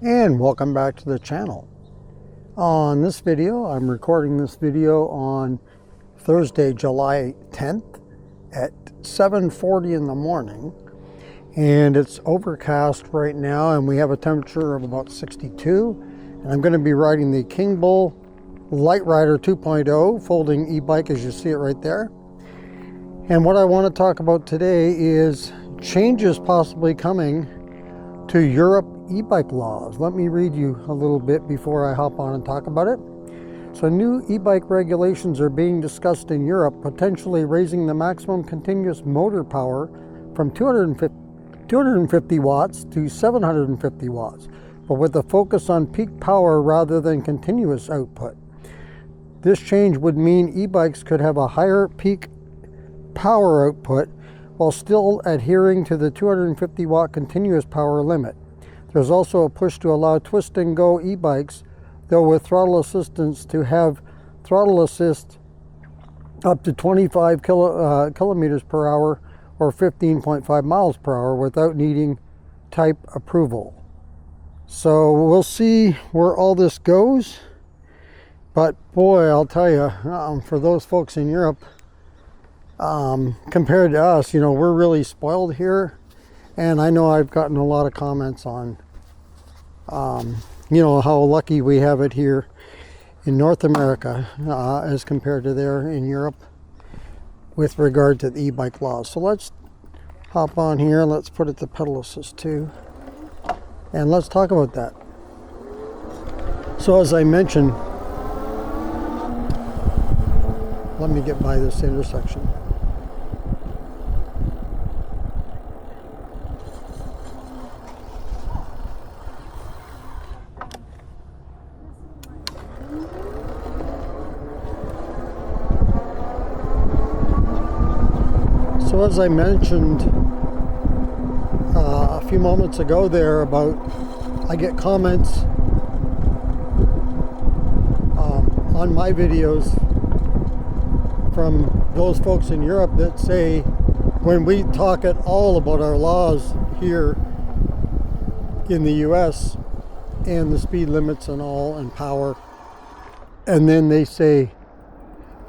And welcome back to the channel. On this video, I'm recording this video on Thursday, July 10th at 7:40 in the morning, and it's overcast right now, and we have a temperature of about 62. And I'm going to be riding the King Bull Light Rider 2.0 folding e-bike, as you see it right there. And what I want to talk about today is changes possibly coming to Europe e-bike laws. Let me read you a little bit before I hop on and talk about it. So new e-bike regulations are being discussed in Europe, potentially raising the maximum continuous motor power from 250 watts to 750 watts, but with a focus on peak power rather than continuous output. This change would mean e-bikes could have a higher peak power output while still adhering to the 250 watt continuous power limit. There's also a push to allow twist and go e-bikes, though with throttle assistance, to have throttle assist up to 25 kilometers per hour or 15.5 miles per hour without needing type approval. So we'll see where all this goes. But boy, I'll tell you, for those folks in Europe, compared to us, we're really spoiled here. And I know I've gotten a lot of comments on, how lucky we have it here in North America as compared to there in Europe with regard to the e-bike laws. So let's hop on here. Let's put it to pedal assist 2. And let's talk about that. So as I mentioned, let me get by this intersection. So as I mentioned a few moments ago there about, I get comments on my videos from those folks in Europe that say when we talk at all about our laws here in the US and the speed limits and all and power, and then they say,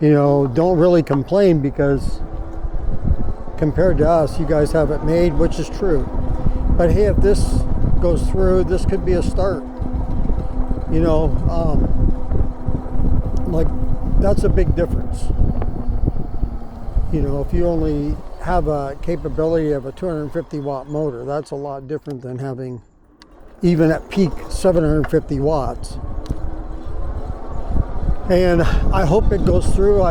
don't really complain because compared to us, you guys have it made, which is true. But hey, if this goes through, this could be a start. Like, that's a big difference. If you only have a capability of a 250 watt motor, that's a lot different than having, even at peak, 750 watts. And I hope it goes through.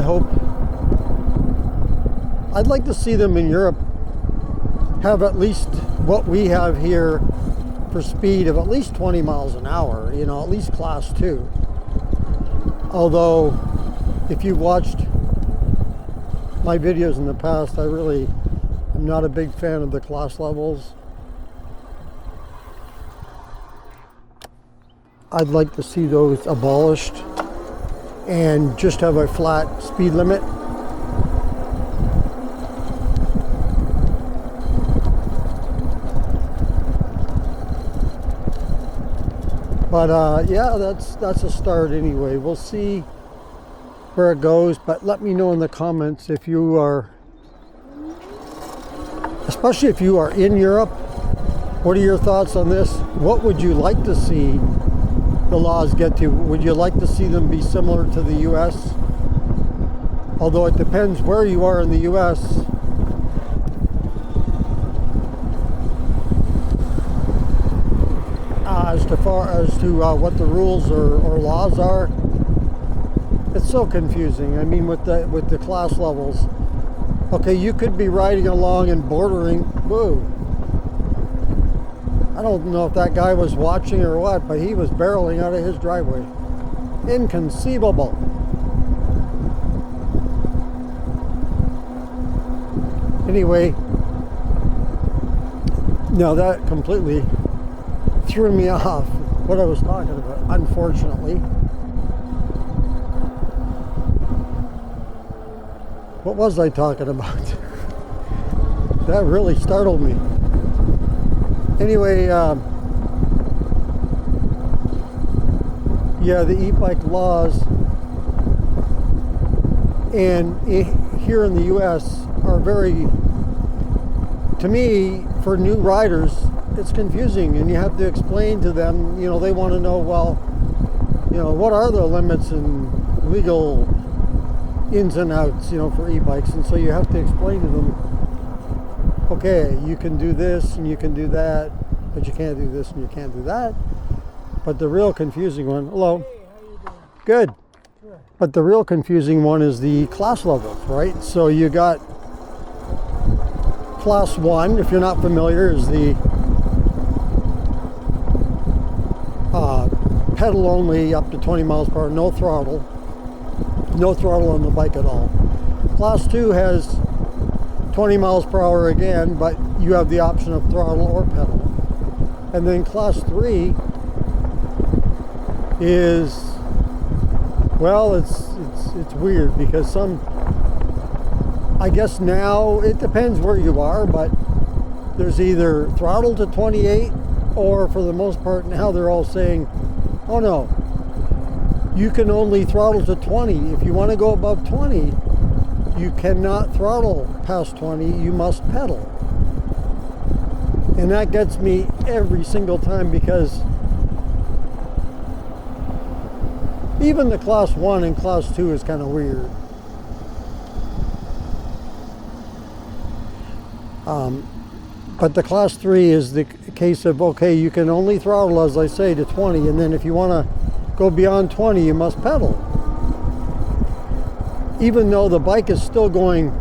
I'd like to see them in Europe have at least what we have here for speed of at least 20 miles an hour, at least class 2. Although, if you've watched my videos in the past, I really am not a big fan of the class levels. I'd like to see those abolished and just have a flat speed limit. But yeah, that's a start anyway. We'll see where it goes, but let me know in the comments if you are, especially if you are in Europe, what are your thoughts on this? What would you like to see the laws get to? Would you like to see them be similar to the US? Although it depends where you are in the US. As far as to what the rules or laws are, it's so confusing. I mean, with the class levels, okay, you could be riding along and bordering. Whoa! I don't know if that guy was watching or what, but he was barreling out of his driveway. Inconceivable. Anyway, no, that completely threw me off what I was talking about, unfortunately. What was I talking about? That really startled me. Anyway, yeah, the e-bike laws and here in the U.S. are very, to me, for new riders, it's confusing, and you have to explain to them, you know, they want to know, well, you know, what are the limits and legal ins and outs, you know, for e-bikes. And so you have to explain to them, okay, you can do this and you can do that, but you can't do this and you can't do that. But the real confusing one, hello. Hey, how you doing? Good. Sure. But the real confusing one is the class levels, right? So you got class 1, if you're not familiar, is the pedal only up to 20 miles per hour, no throttle on the bike at all. Class 2 has 20 miles per hour again, but you have the option of throttle or pedal. And then class 3 is, well, it's weird because I guess now it depends where you are, but there's either throttle to 28, or for the most part now they're all saying, oh no, you can only throttle to 20. If you want to go above 20, you cannot throttle past 20, you must pedal. And that gets me every single time, because even the class 1 and class 2 is kind of weird. But the class 3 is the case of, okay, you can only throttle, as I say, to 20, and then if you want to go beyond 20, you must pedal. Even though the bike is still going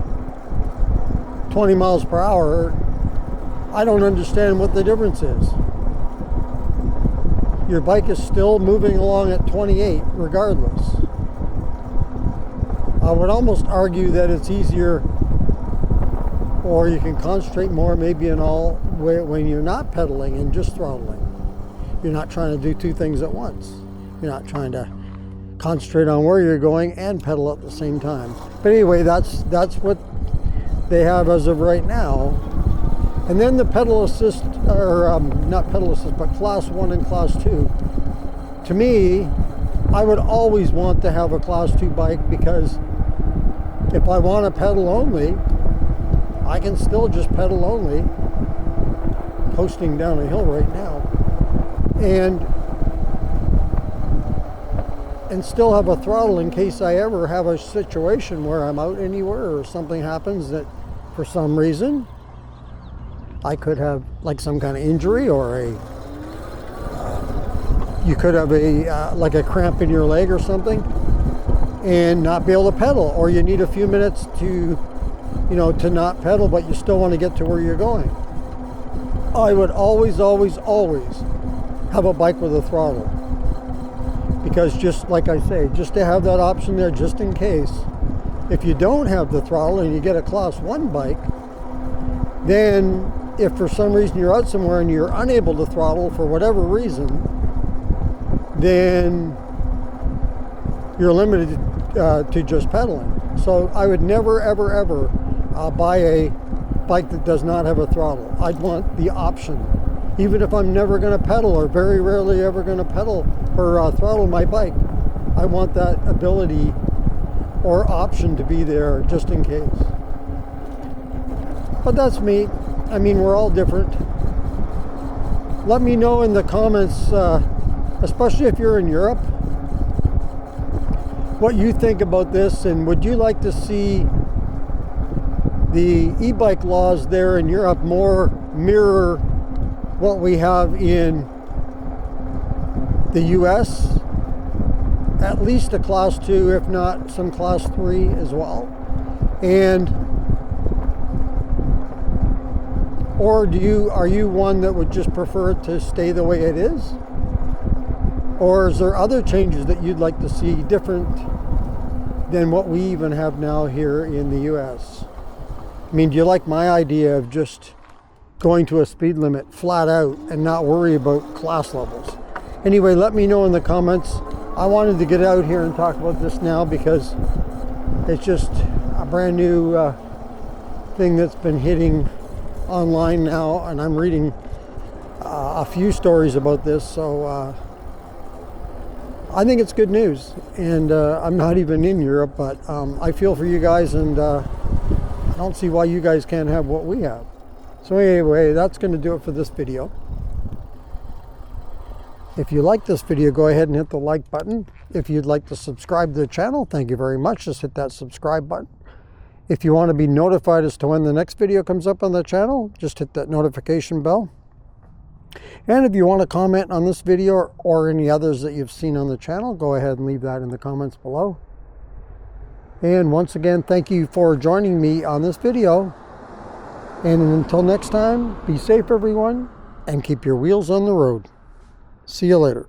20 miles per hour, I don't understand what the difference is. Your bike is still moving along at 28 regardless. I would almost argue that it's easier, or you can concentrate more maybe in all when you're not pedaling and just throttling. You're not trying to do two things at once. You're not trying to concentrate on where you're going and pedal at the same time. But anyway, that's what they have as of right now. And then the pedal assist, or not pedal assist, but class 1 and class 2. To me, I would always want to have a class 2 bike, because if I want to pedal only, I can still just pedal only, coasting down a hill right now, and still have a throttle in case I ever have a situation where I'm out anywhere or something happens that for some reason I could have like some kind of injury, or you could have like a cramp in your leg or something and not be able to pedal, or you need a few minutes to not pedal, but you still want to get to where you're going. I would always have a bike with a throttle, because just like I say, just to have that option there, just in case. If you don't have the throttle and you get a class 1 bike, then if for some reason you're out somewhere and you're unable to throttle for whatever reason, then you're limited to just pedaling. So I would never ever buy a bike that does not have a throttle. I'd want the option, even if I'm never going to pedal, or very rarely ever going to pedal or throttle my bike. I want that ability or option to be there just in case. But that's me. I mean, we're all different. Let me know in the comments, especially if you're in Europe, what you think about this, and would you like to see the e-bike laws there in Europe more mirror what we have in the US, at least a class 2, if not some class 3 as well, or are you one that would just prefer it to stay the way it is? Or is there other changes that you'd like to see different than what we even have now here in the US? I mean, do you like my idea of just going to a speed limit flat out and not worry about class levels? Anyway, let me know in the comments. I wanted to get out here and talk about this now because it's just a brand new thing that's been hitting online now, and I'm reading a few stories about this, so I think it's good news, and I'm not even in Europe, but I feel for you guys, and I don't see why you guys can't have what we have. So anyway, that's going to do it for this video. If you like this video, go ahead and hit the like button. If you'd like to subscribe to the channel, thank you very much. Just hit that subscribe button. If you want to be notified as to when the next video comes up on the channel, just hit that notification bell. And if you want to comment on this video or any others that you've seen on the channel, go ahead and leave that in the comments below. And once again, thank you for joining me on this video. And until next time, be safe everyone, and keep your wheels on the road. See you later.